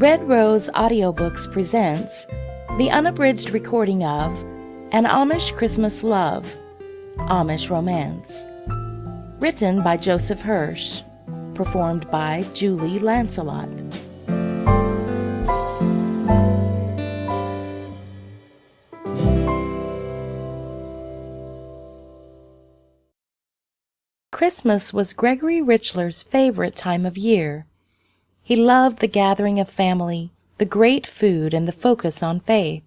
Red Rose Audiobooks presents the unabridged recording of An Amish Christmas Love, Amish Romance, written by Joseph Hirsch, performed by Julie Lancelot. Christmas was Gregory Richler's favorite time of year. He loved the gathering of family, the great food, and the focus on faith.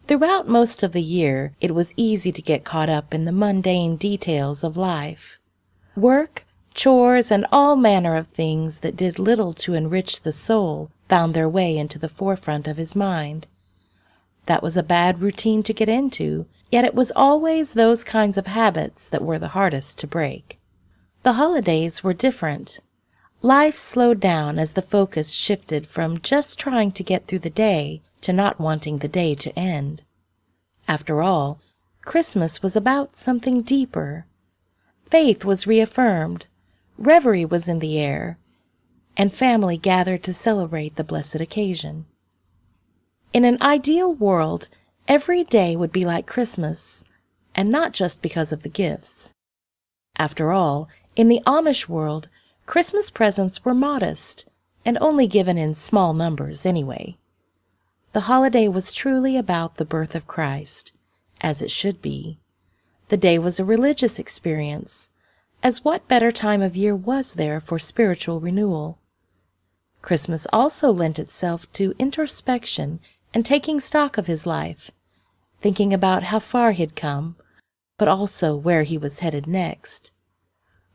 Throughout most of the year, it was easy to get caught up in the mundane details of life. Work, chores, and all manner of things that did little to enrich the soul found their way into the forefront of his mind. That was a bad routine to get into, yet it was always those kinds of habits that were the hardest to break. The holidays were different. Life slowed down as the focus shifted from just trying to get through the day to not wanting the day to end. After all, Christmas was about something deeper. Faith was reaffirmed, reverie was in the air, and family gathered to celebrate the blessed occasion. In an ideal world, every day would be like Christmas, and not just because of the gifts. After all, in the Amish world, Christmas presents were modest, and only given in small numbers anyway. The holiday was truly about the birth of Christ, as it should be. The day was a religious experience, as what better time of year was there for spiritual renewal? Christmas also lent itself to introspection and taking stock of his life, thinking about how far he'd come, but also where he was headed next.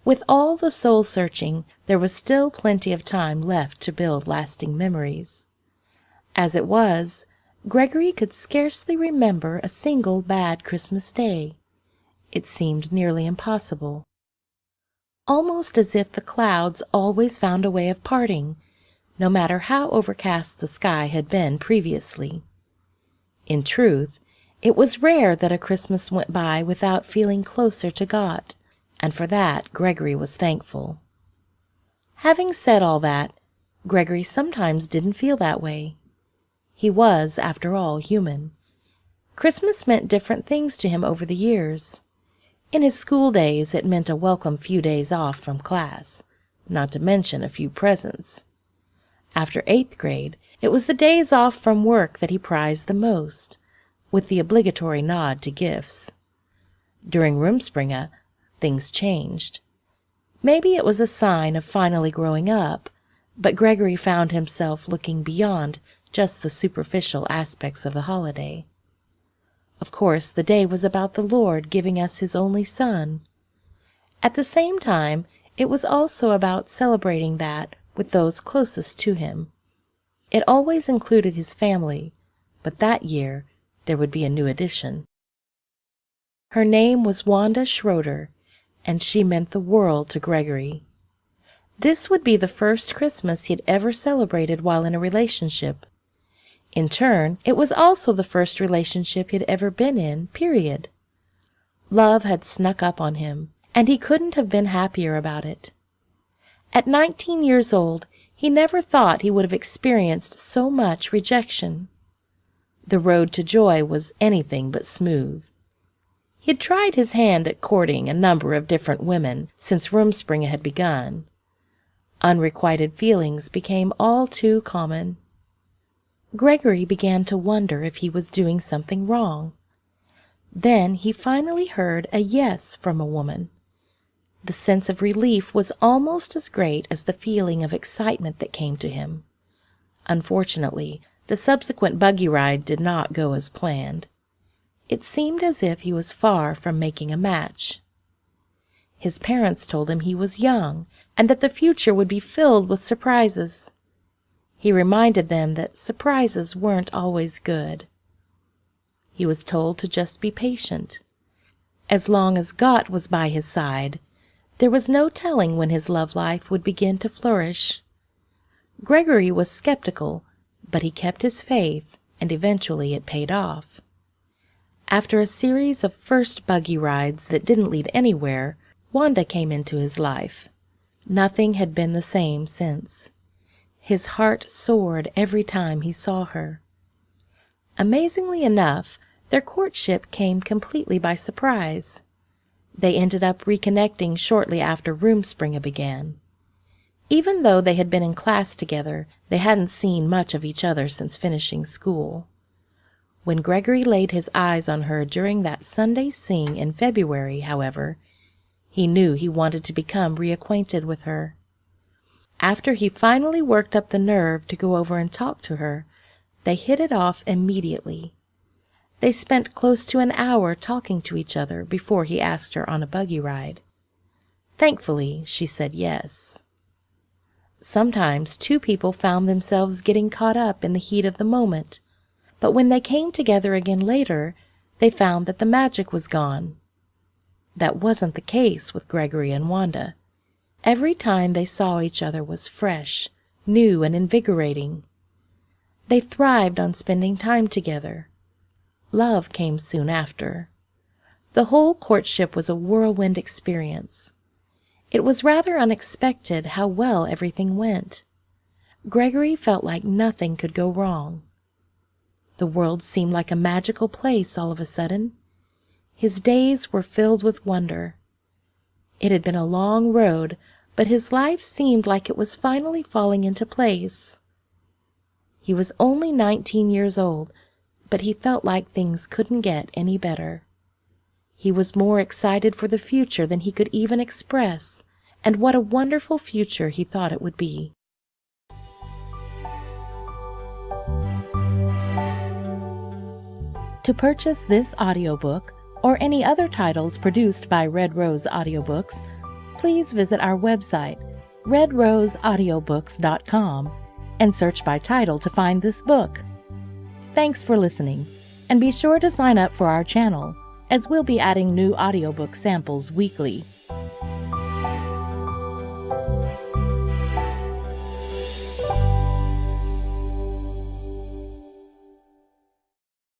With all the soul-searching, there was still plenty of time left to build lasting memories. As it was, Gregory could scarcely remember a single bad Christmas day. It seemed nearly impossible. Almost as if the clouds always found a way of parting, no matter how overcast the sky had been previously. In truth, it was rare that a Christmas went by without feeling closer to God, and for that Gregory was thankful. Having said all that, Gregory sometimes didn't feel that way. He was, after all, human. Christmas meant different things to him over the years. In his school days, it meant a welcome few days off from class, not to mention a few presents. After 8th grade, it was the days off from work that he prized the most, with the obligatory nod to gifts. During Rumspringa, things changed. Maybe it was a sign of finally growing up, but Gregory found himself looking beyond just the superficial aspects of the holiday. Of course, the day was about the Lord giving us his only Son. At the same time, it was also about celebrating that with those closest to him. It always included his family, but that year there would be a new addition. Her name was Wanda Schroeder, and she meant the world to Gregory. This would be the first Christmas he'd ever celebrated while in a relationship. In turn, it was also the first relationship he'd ever been in, period. Love had snuck up on him, and he couldn't have been happier about it. At 19 years old, he never thought he would have experienced so much rejection. The road to joy was anything but smooth. He'd tried his hand at courting a number of different women since Rumspringa had begun. Unrequited feelings became all too common. Gregory began to wonder if he was doing something wrong. Then he finally heard a yes from a woman. The sense of relief was almost as great as the feeling of excitement that came to him. Unfortunately, the subsequent buggy ride did not go as planned. It seemed as if he was far from making a match. His parents told him he was young and that the future would be filled with surprises. He reminded them that surprises weren't always good. He was told to just be patient. As long as God was by his side, there was no telling when his love life would begin to flourish. Gregory was skeptical, but he kept his faith, and eventually it paid off. After a series of first buggy rides that didn't lead anywhere, Wanda came into his life. Nothing had been the same since. His heart soared every time he saw her. Amazingly enough, their courtship came completely by surprise. They ended up reconnecting shortly after Rumspringa began. Even though they had been in class together, they hadn't seen much of each other since finishing school. When Gregory laid his eyes on her during that Sunday sing in February, however, he knew he wanted to become reacquainted with her. After he finally worked up the nerve to go over and talk to her, they hit it off immediately. They spent close to an hour talking to each other before he asked her on a buggy ride. Thankfully, she said yes. Sometimes two people found themselves getting caught up in the heat of the moment, but when they came together again later, they found that the magic was gone. That wasn't the case with Gregory and Wanda. Every time they saw each other was fresh, new, and invigorating. They thrived on spending time together. Love came soon after. The whole courtship was a whirlwind experience. It was rather unexpected how well everything went. Gregory felt like nothing could go wrong. The world seemed like a magical place all of a sudden. His days were filled with wonder. It had been a long road, but his life seemed like it was finally falling into place. He was only 19 years old, but he felt like things couldn't get any better. He was more excited for the future than he could even express, and what a wonderful future he thought it would be. To purchase this audiobook, or any other titles produced by Red Rose Audiobooks, please visit our website, redroseaudiobooks.com, and search by title to find this book. Thanks for listening, and be sure to sign up for our channel, as we'll be adding new audiobook samples weekly.